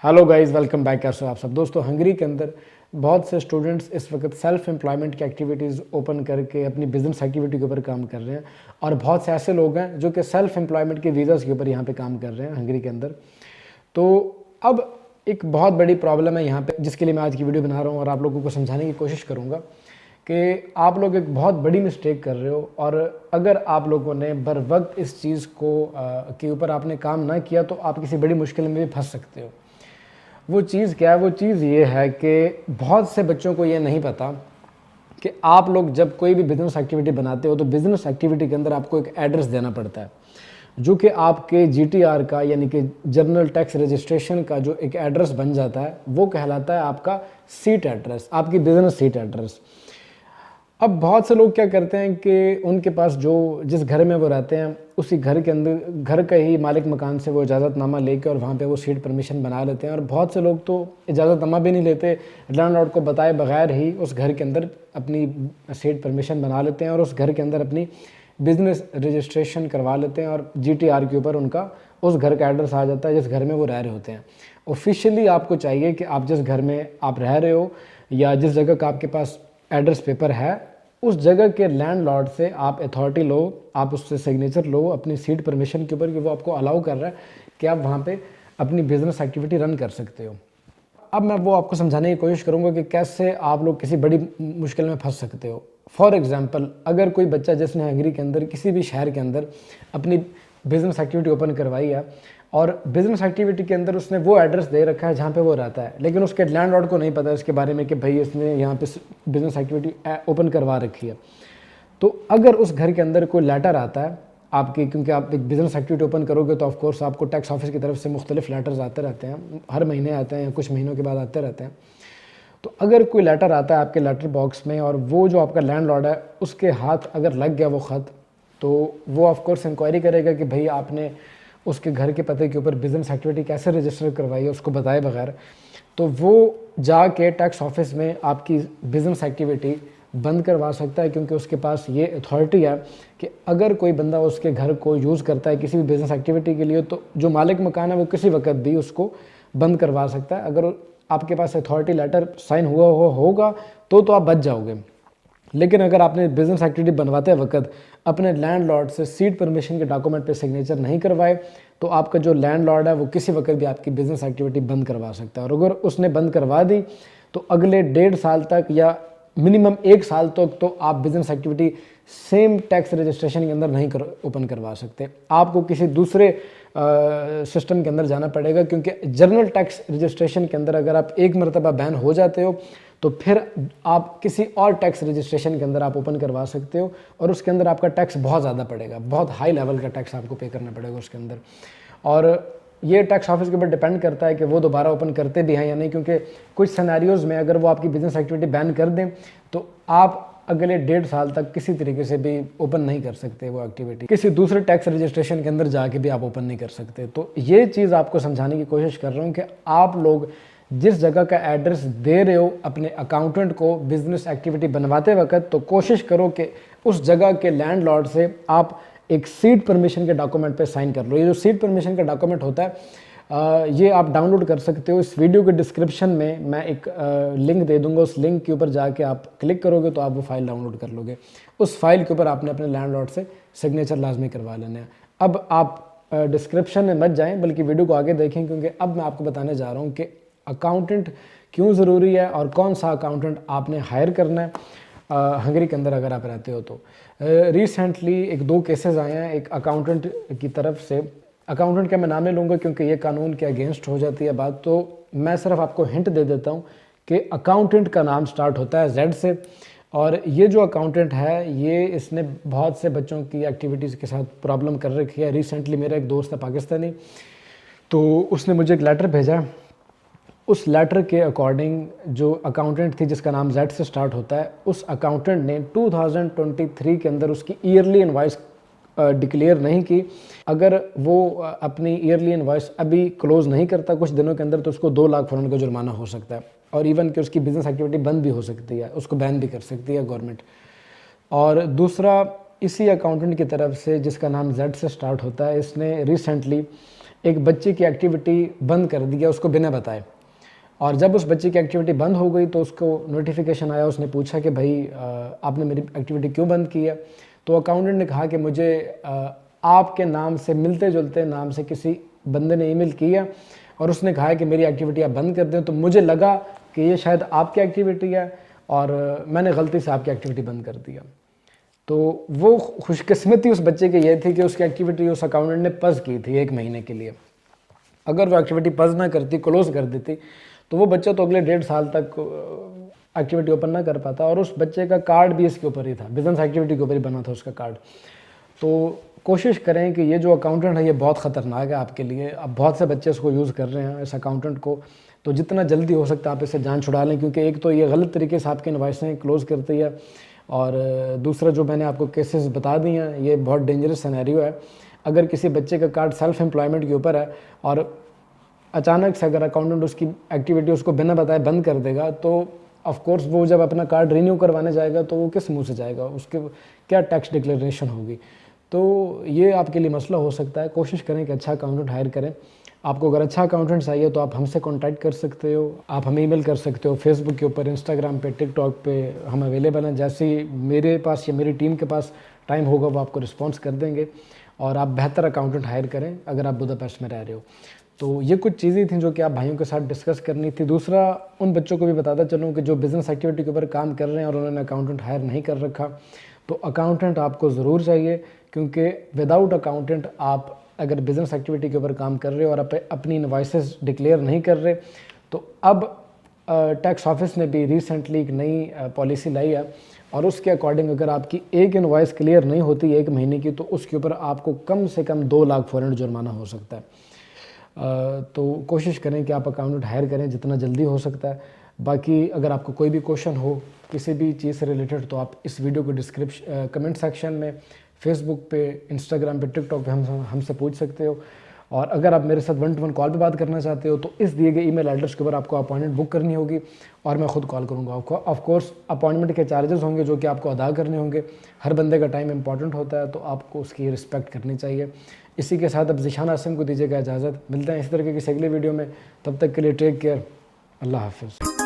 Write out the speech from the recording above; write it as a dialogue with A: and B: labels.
A: Hello guys, welcome back. कैसे हो आप सब दोस्तों। हंगरी के अंदर बहुत से स्टूडेंट्स इस वक्त सेल्फ एम्प्लॉयमेंट की एक्टिविटीज़ ओपन करके अपनी बिजनेस एक्टिविटी के ऊपर काम कर रहे हैं, और बहुत से ऐसे लोग हैं जो कि सेल्फ एम्प्लॉयमेंट के वीज़ाज़ के ऊपर यहाँ पे काम कर रहे हैं हंगरी के अंदर। तो अब एक बहुत बड़ी प्रॉब्लम है यहाँ पे, जिसके लिए मैं आज की वीडियो बना रहा हूँ और आप लोगों को समझाने की कोशिश करूँगा कि आप लोग एक बहुत बड़ी मिस्टेक कर रहे हो, और अगर आप लोगों ने बर वक्त इस चीज़ को के ऊपर आपने काम ना किया तो आप किसी बड़ी मुश्किल में भी फंस सकते हो। वो चीज़ क्या है? वो चीज़ ये है कि बहुत से बच्चों को ये नहीं पता कि आप लोग जब कोई भी बिज़नेस एक्टिविटी बनाते हो तो बिज़नेस एक्टिविटी के अंदर आपको एक एड्रेस देना पड़ता है, जो कि आपके जीटीआर का यानी कि जर्नल टैक्स रजिस्ट्रेशन का जो एक एड्रेस बन जाता है वो कहलाता है आपका सीट एड्रेस, आपकी बिज़नेस सीट एड्रेस। अब बहुत से लोग क्या करते हैं कि उनके पास जो जिस घर में वो रहते हैं उसी घर के अंदर घर का ही मालिक मकान से वो इजाज़तनामा लेके और वहाँ पे वो सीट परमिशन बना लेते हैं, और बहुत से लोग तो इजाज़तनामा भी नहीं लेते, लैंडलॉर्ड को बताए बगैर ही उस घर के अंदर अपनी सीट परमिशन बना लेते हैं और उस घर के अंदर अपनी बिज़नेस रजिस्ट्रेशन करवा लेते हैं, और जीटीआर के ऊपर उनका उस घर का एड्रेस आ जाता है जिस घर में वो रह रहे होते हैं। ऑफिशियली आपको चाहिए कि आप जिस घर में आप रह रहे हो या जिस जगह का आपके पास एड्रेस पेपर है, उस जगह के लैंडलॉर्ड से आप अथॉरिटी लो, आप उससे सिग्नेचर लो अपनी सीट परमिशन के ऊपर कि वो आपको अलाउ कर रहा है कि आप वहाँ पे अपनी बिजनेस एक्टिविटी रन कर सकते हो। अब मैं वो आपको समझाने की कोशिश करूँगा कि कैसे आप लोग किसी बड़ी मुश्किल में फंस सकते हो। फॉर एग्जांपल, अगर कोई बच्चा जिसने हंगरी के अंदर किसी भी शहर के अंदर अपनी बिज़नेस एक्टिविटी ओपन करवाई है और बिज़नेस एक्टिविटी के अंदर उसने वो एड्रेस दे रखा है जहाँ पे वो रहता है, लेकिन उसके लैंडलॉर्ड को नहीं पता इसके बारे में कि भाई इसने यहाँ पे बिज़नेस एक्टिविटी ओपन करवा रखी है। तो अगर उस घर के अंदर कोई लेटर आता है आपकी, क्योंकि आप एक बिज़नेस एक्टिविटी ओपन करोगे तो ऑफकोर्स आपको टैक्स ऑफिस की तरफ से मुख्तलिफ लेटर्स आते रहते हैं, हर महीने आते हैं या कुछ महीनों के बाद आते रहते हैं। तो अगर कोई लेटर आता है आपके लेटर बॉक्स में और वो जो आपका लैंडलॉर्ड है उसके हाथ अगर लग गया वो ख़त, तो वो ऑफकोर्स इंक्वायरी करेगा कि भाई आपने उसके घर के पते के ऊपर बिज़नेस एक्टिविटी कैसे रजिस्टर करवाई है उसको बताए बगैर। तो वो जाके टैक्स ऑफिस में आपकी बिज़नेस एक्टिविटी बंद करवा सकता है, क्योंकि उसके पास ये अथॉरिटी है कि अगर कोई बंदा उसके घर को यूज़ करता है किसी भी बिज़नेस एक्टिविटी के लिए तो जो मालिक मकान है वो किसी वक्त भी उसको बंद करवा सकता है। अगर आपके पास अथॉरिटी लेटर साइन हुआ होगा तो आप बच जाओगे, लेकिन अगर आपने बिज़नेस एक्टिविटी बनवाते वक्त अपने लैंडलॉर्ड से सीट परमिशन के डॉक्यूमेंट पे सिग्नेचर नहीं करवाए तो आपका जो लैंडलॉर्ड है वो किसी वक्त भी आपकी बिज़नेस एक्टिविटी बंद करवा सकता है। और अगर उसने बंद करवा दी तो अगले 1.5 साल तक या मिनिमम 1 साल तक तो आप business activity same tax registration के अंदर नहीं ओपन करवा सकते, आपको किसी दूसरे सिस्टम के अंदर जाना पड़ेगा, क्योंकि जर्नल टैक्स रजिस्ट्रेशन के अंदर अगर आप एक मरतबा बैन हो जाते हो तो फिर आप किसी और टैक्स रजिस्ट्रेशन के अंदर आप ओपन करवा सकते हो, और उसके अंदर आपका टैक्स बहुत ज़्यादा पड़ेगा, बहुत हाई लेवल का टैक्स आपको पे करना पड़ेगा उसके अंदर। और ये टैक्स ऑफिस के ऊपर डिपेंड करता है कि वो दोबारा ओपन करते भी हैं या नहीं, क्योंकि कुछ सिनेरियोज़ में अगर वो आपकी बिज़नेस एक्टिविटी बैन कर दें तो आप अगले 1.5 साल तक किसी तरीके से भी ओपन नहीं कर सकते वो एक्टिविटी, किसी दूसरे टैक्स रजिस्ट्रेशन के अंदर जाके भी आप ओपन नहीं कर सकते। तो ये चीज़ आपको समझाने की कोशिश कर रहा हूँ कि आप लोग जिस जगह का एड्रेस दे रहे हो अपने अकाउंटेंट को बिज़नेस एक्टिविटी बनवाते वक्त, तो कोशिश करो कि उस जगह के लैंडलॉर्ड से आप एक सीट परमिशन के डॉक्यूमेंट पे साइन कर लो। ये जो सीट परमिशन का डॉक्यूमेंट होता है ये आप डाउनलोड कर सकते हो। इस वीडियो के डिस्क्रिप्शन में मैं एक लिंक दे दूंगा, उस लिंक के ऊपर जाके आप क्लिक करोगे तो आप वो फाइल डाउनलोड कर लोगे। उस फाइल के ऊपर आपने अपने लैंडलॉर्ड से सिग्नेचर लाजमी करवा लेना है। अब आप डिस्क्रिप्शन में मत जाएं बल्कि वीडियो को आगे देखें, क्योंकि अब मैं आपको बताने जा रहा हूँ कि अकाउंटेंट क्यों ज़रूरी है और कौन सा अकाउंटेंट आपने हायर करना है हंगरी के अंदर अगर आप रहते हो तो। रिसेंटली 1-2 केसेस आए हैं एक अकाउंटेंट की तरफ से। अकाउंटेंट का मैं नाम नहीं लूँगा क्योंकि ये कानून के अगेंस्ट हो जाती है बात, तो मैं सिर्फ आपको हिंट दे देता हूँ कि अकाउंटेंट का नाम स्टार्ट होता है Z से, और ये जो अकाउंटेंट है ये इसने बहुत से बच्चों की एक्टिविटीज़ के साथ प्रॉब्लम कर रखी है। रिसेंटली मेरा एक दोस्त है पाकिस्तानी, तो उसने मुझे एक लेटर भेजा। उस लेटर के अकॉर्डिंग जो अकाउंटेंट थी जिसका नाम Z से स्टार्ट होता है, उस अकाउंटेंट ने 2023 के अंदर उसकी ईयरली इनवॉइस डिक्लेयर नहीं की। अगर वो अपनी ईयरली इनवॉइस अभी क्लोज नहीं करता कुछ दिनों के अंदर तो उसको 2 लाख फ़ौरन का जुर्माना हो सकता है, और इवन कि उसकी बिज़नेस एक्टिविटी बंद भी हो सकती है, उसको बैन भी कर सकती है गवर्नमेंट। और दूसरा, इसी अकाउंटेंट की तरफ से जिसका नाम Z से स्टार्ट होता है, इसने रिसेंटली ایک بچے کی ایکٹیویٹی بند کر دیا اس کو بنا بتائے، اور جب اس بچے کی ایکٹیویٹی بند ہو گئی تو اس کو نوٹیفیکیشن آیا، اس نے پوچھا کہ بھائی آپ نے میری ایکٹیویٹی کیوں بند کی ہے؟ تو اکاؤنٹنٹ نے کہا کہ مجھے آپ کے نام سے ملتے جلتے نام سے کسی بندے نے ای میل کیا اور اس نے کہا ہے کہ میری ایکٹیویٹی آپ بند کر دیں، تو مجھے لگا کہ یہ شاید آپ کی ایکٹیویٹی ہے اور میں نے غلطی سے آپ کی ایکٹیویٹی بند کر دیا۔ تو وہ خوش قسمتی اس بچے کی یہ تھی کہ اس کی ایکٹیویٹی اس اکاؤنٹنٹ نے پز کی تھی 1 مہینے کے لیے۔ اگر وہ ایکٹیویٹی پز نہ کرتی، کلوز کر دیتی، تو وہ بچہ تو اگلے 1.5 سال تک ایکٹیویٹی اوپن نہ کر پاتا، اور اس بچے کا کارڈ بھی اس کے اوپر ہی تھا، بزنس ایکٹیویٹی کے اوپر ہی بنا تھا اس کا کارڈ۔ تو کوشش کریں کہ یہ جو اکاؤنٹنٹ ہے یہ بہت خطرناک ہے آپ کے لیے، اب بہت سے بچے اس کو یوز کر رہے ہیں اس اکاؤنٹنٹ کو، تو جتنا جلدی ہو سکتا ہے آپ اس سے جان چھڑا لیں، کیونکہ ایک تو یہ غلط طریقے سے آپ کی انوائسیں کلوز کرتی ہے، اور دوسرا جو میں نے آپ کو کیسز بتا دی ہیں یہ بہت ڈینجرس سینیریو ہے۔ اگر کسی بچے کا کارڈ سیلف امپلائمنٹ کے اوپر ہے اور اچانک سے اگر اکاؤنٹنٹ اس کی ایکٹیویٹی اس کو بنا بتائے بند کر دے گا، تو آف کورس وہ جب اپنا کارڈ رینیو کروانے جائے گا تو وہ کس منہ سے جائے گا، اس کے کیا ٹیکس ڈکلیریشن ہوگی؟ تو یہ آپ کے لیے مسئلہ ہو سکتا ہے۔ کوشش کریں کہ اچھا اکاؤنٹنٹ ہائر کریں۔ آپ کو اگر اچھا اکاؤنٹنٹ چاہیے تو آپ ہم سے کانٹیکٹ کر سکتے ہو، آپ ہمیں ای میل کر سکتے ہو، فیس بک کے اوپر، انسٹاگرام پہ، ٹک ٹاک پہ ہم اویلیبل ہیں۔ جیسے ہی میرے پاس یا میری ٹیم کے پاس ٹائم ہوگا وہ آپ کو رسپانس کر دیں گے، اور آپ بہتر اکاؤنٹنٹ ہائر کریں اگر آپ بداپیسٹ میں رہ رہے ہو۔ تو یہ کچھ چیزیں تھیں جو کہ آپ بھائیوں کے ساتھ ڈسکس کرنی تھی۔ دوسرا، ان بچوں کو بھی بتاتا چلوں کہ جو بزنس ایکٹیویٹی کے اوپر کام کر رہے ہیں اور انہوں نے اکاؤنٹنٹ ہائر نہیں کر رکھا، تو اکاؤنٹنٹ آپ کو ضرور چاہیے، کیونکہ وداؤٹ اکاؤنٹنٹ آپ اگر بزنس ایکٹیویٹی کے اوپر کام کر رہے ہو اور اپنی انوائسز ڈکلیئر نہیں کر رہے، تو اب ٹیکس آفس نے بھی ریسنٹلی ایک نئی پالیسی لائی ہے، اور اس کے اکارڈنگ اگر آپ کی ایک انوائس کلیئر نہیں ہوتی 1 مہینے کی، تو اس کے اوپر آپ کو کم سے کم 2 لاکھ فورن جرمانہ ہو سکتا ہے۔ تو کوشش کریں کہ آپ اکاؤنٹنٹ ہائر کریں جتنا جلدی ہو سکتا ہے۔ باقی اگر آپ کو کوئی بھی کوشچن ہو کسی بھی چیز سے ریلیٹڈ، تو آپ اس ویڈیو کو کمنٹ سیکشن میں، فیس بک پہ، انسٹاگرام پہ، ٹک ٹاک پہ ہم سے پوچھ سکتے ہو، اور اگر آپ میرے ساتھ 1 to 1 کال پہ بات کرنا چاہتے ہو تو اس دیے گئے ای میل ایڈریس کے اوپر آپ کو اپائنٹمنٹ بک کرنی ہوگی، اور میں خود کال کروں گا۔ آف کورس اپائنٹمنٹ کے چارجز ہوں گے جو کہ آپ کو ادا کرنے ہوں گے، ہر بندے کا ٹائم امپورٹنٹ ہوتا ہے، تو آپ کو اس کی رسپیکٹ کرنی چاہیے۔ اسی کے ساتھ اب ذیشان عاصم کو دیجیے گا اجازت، ملتے ہیں اس طرح کی کسی اگلے ویڈیو میں، تب تک کے لیے ٹیک کیئر، اللہ حافظ۔